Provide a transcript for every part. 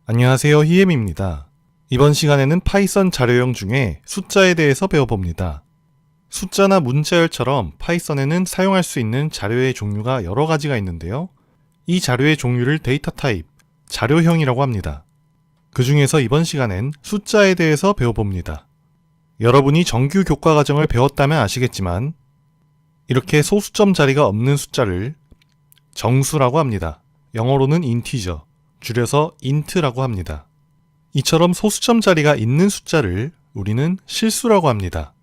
안녕하세요, 히엠입니다. 이번 시간에는 파이썬 자료형 중에 숫자에 대해서 배워봅니다. 숫자나 문자열처럼 파이썬에는 사용할 수 있는 자료의 종류가 여러 가지가 있는데요. 이 자료의 종류를 데이터 타입, 자료형이라고 합니다. 그 중에서 이번 시간엔 숫자에 대해서 배워봅니다. 여러분이 정규 교과 과정을 배웠다면 아시겠지만 이렇게 소수점 자리가 없는 숫자를 정수라고 합니다. 영어로는 인티저, 줄여서 int라고 합니다. 이처럼 소수점 자리가 있는 숫자를 우리는 실수라고 합니다.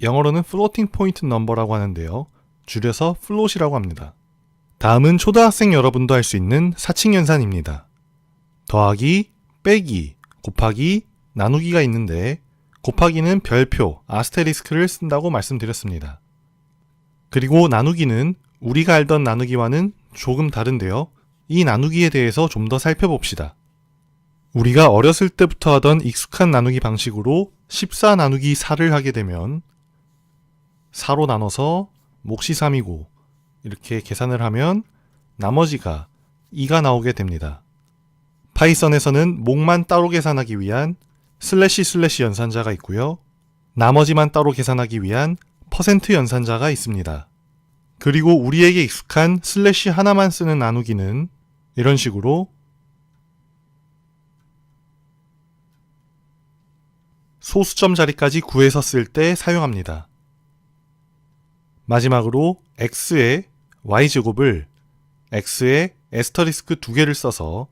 영어로는 floating point number라고 하는데요. 줄여서 float이라고 합니다. 다음은 초등학생 여러분도 할 수 있는 사칙 연산입니다. 더하기, 빼기, 곱하기, 나누기가 있는데 곱하기는 별표, 아스테리스크를 쓴다고 말씀드렸습니다. 그리고 나누기는 우리가 알던 나누기와는 조금 다른데요. 이 나누기에 대해서 좀 더 살펴봅시다. 우리가 어렸을 때부터 하던 익숙한 나누기 방식으로 14 나누기 4를 하게 되면 4로 나눠서 몫이 3이고 이렇게 계산을 하면 나머지가 2가 나오게 됩니다. 파이썬에서는 몫만 따로 계산하기 위한 슬래시 연산자가 있고요. 나머지만 따로 계산하기 위한 퍼센트 연산자가 있습니다. 그리고 우리에게 익숙한 슬래시 하나만 쓰는 나누기는 이런 식으로 소수점 자리까지 구해서 쓸 때 사용합니다. 마지막으로 x의 y제곱을 x의 에스터리스크 2개를 써서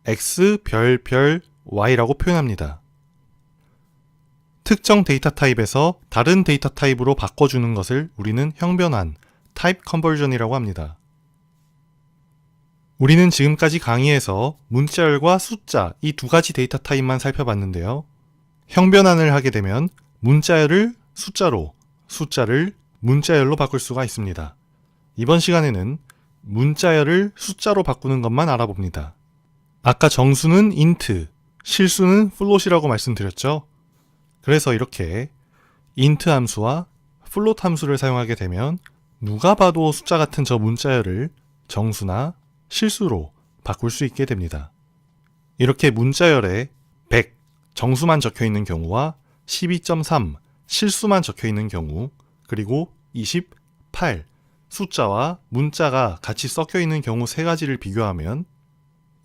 x 별 y라고 표현합니다. 특정 데이터 타입에서 다른 데이터 타입으로 바꿔주는 것을 우리는 형변환, 타입 컨버전이라고 합니다. 우리는 지금까지 강의에서 문자열과 숫자 이 두 가지 데이터 타입만 살펴봤는데요. 형변환을 하게 되면 문자열을 숫자로, 숫자를 문자열로 바꿀 수가 있습니다. 이번 시간에는 문자열을 숫자로 바꾸는 것만 알아봅니다. 아까 정수는 int, 실수는 float이라고 말씀드렸죠. 그래서 이렇게 int 함수와 float 함수를 사용하게 되면 누가 봐도 숫자 같은 저 문자열을 정수나 실수로 바꿀 수 있게 됩니다. 이렇게 문자열에 100, 정수만 적혀있는 경우와 12.3, 실수만 적혀있는 경우, 그리고 28, 숫자와 문자가 같이 섞여있는 경우 세 가지를 비교하면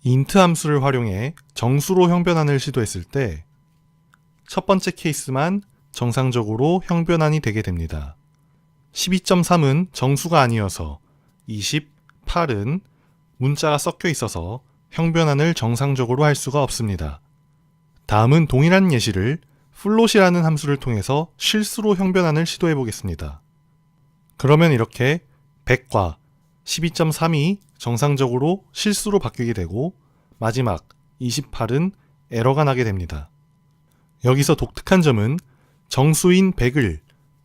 int 함수를 활용해 정수로 형변환을 시도했을 때 첫 번째 케이스만 정상적으로 형변환이 되게 됩니다. 12.3은 정수가 아니어서 28은 문자가 섞여 있어서 형변환을 정상적으로 할 수가 없습니다. 다음은 동일한 예시를 float이라는 함수를 통해서 실수로 형변환을 시도해 보겠습니다. 그러면 이렇게 100과 12.3이 정상적으로 실수로 바뀌게 되고 마지막 28은 에러가 나게 됩니다. 여기서 독특한 점은 정수인 100을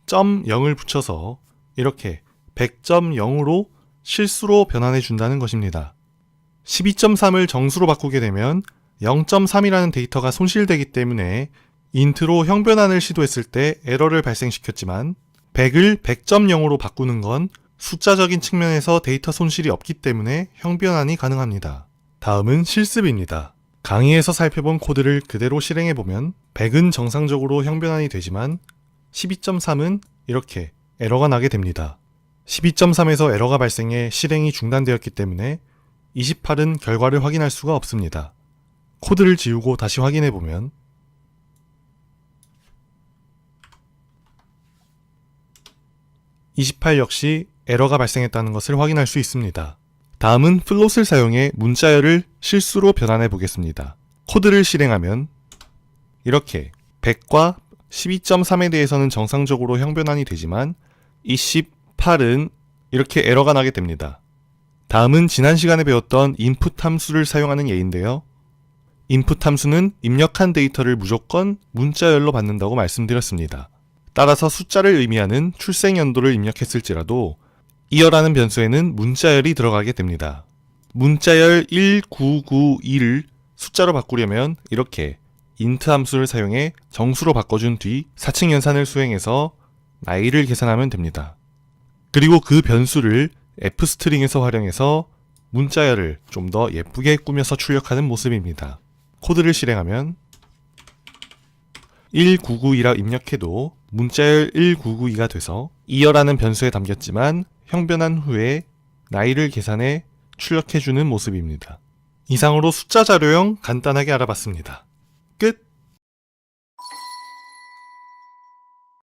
.0을 붙여서 이렇게 100.0으로 실수로 변환해 준다는 것입니다. 12.3을 정수로 바꾸게 되면 0.3이라는 데이터가 손실되기 때문에 int로 형변환을 시도했을 때 에러를 발생시켰지만 100을 100.0으로 바꾸는 건 숫자적인 측면에서 데이터 손실이 없기 때문에 형변환이 가능합니다. 다음은 실습입니다. 강의에서 살펴본 코드를 그대로 실행해보면 100은 정상적으로 형변환이 되지만 12.3은 이렇게 에러가 나게 됩니다. 12.3에서 에러가 발생해 실행이 중단되었기 때문에 28은 결과를 확인할 수가 없습니다. 코드를 지우고 다시 확인해보면 28 역시 에러가 발생했다는 것을 확인할 수 있습니다. 다음은 float을 사용해 문자열을 실수로 변환해 보겠습니다. 코드를 실행하면 이렇게 100과 12.3에 대해서는 정상적으로 형변환이 되지만 28은 이렇게 에러가 나게 됩니다. 다음은 지난 시간에 배웠던 input 함수를 사용하는 예인데요. input 함수는 입력한 데이터를 무조건 문자열로 받는다고 말씀드렸습니다. 따라서 숫자를 의미하는 출생 연도를 입력했을지라도 이어라는 변수에는 문자열이 들어가게 됩니다. 문자열 1992를 숫자로 바꾸려면 이렇게 int 함수를 사용해 정수로 바꿔준 뒤 사칙 연산을 수행해서 나이를 계산하면 됩니다. 그리고 그 변수를 f스트링에서 활용해서 문자열을 좀 더 예쁘게 꾸며서 출력하는 모습입니다. 코드를 실행하면 1992라 입력해도 문자열 1992가 돼서 이어라는 변수에 담겼지만 형변한 후에 나이를 계산해 출력해주는 모습입니다. 이상으로 숫자 자료형 간단하게 알아봤습니다.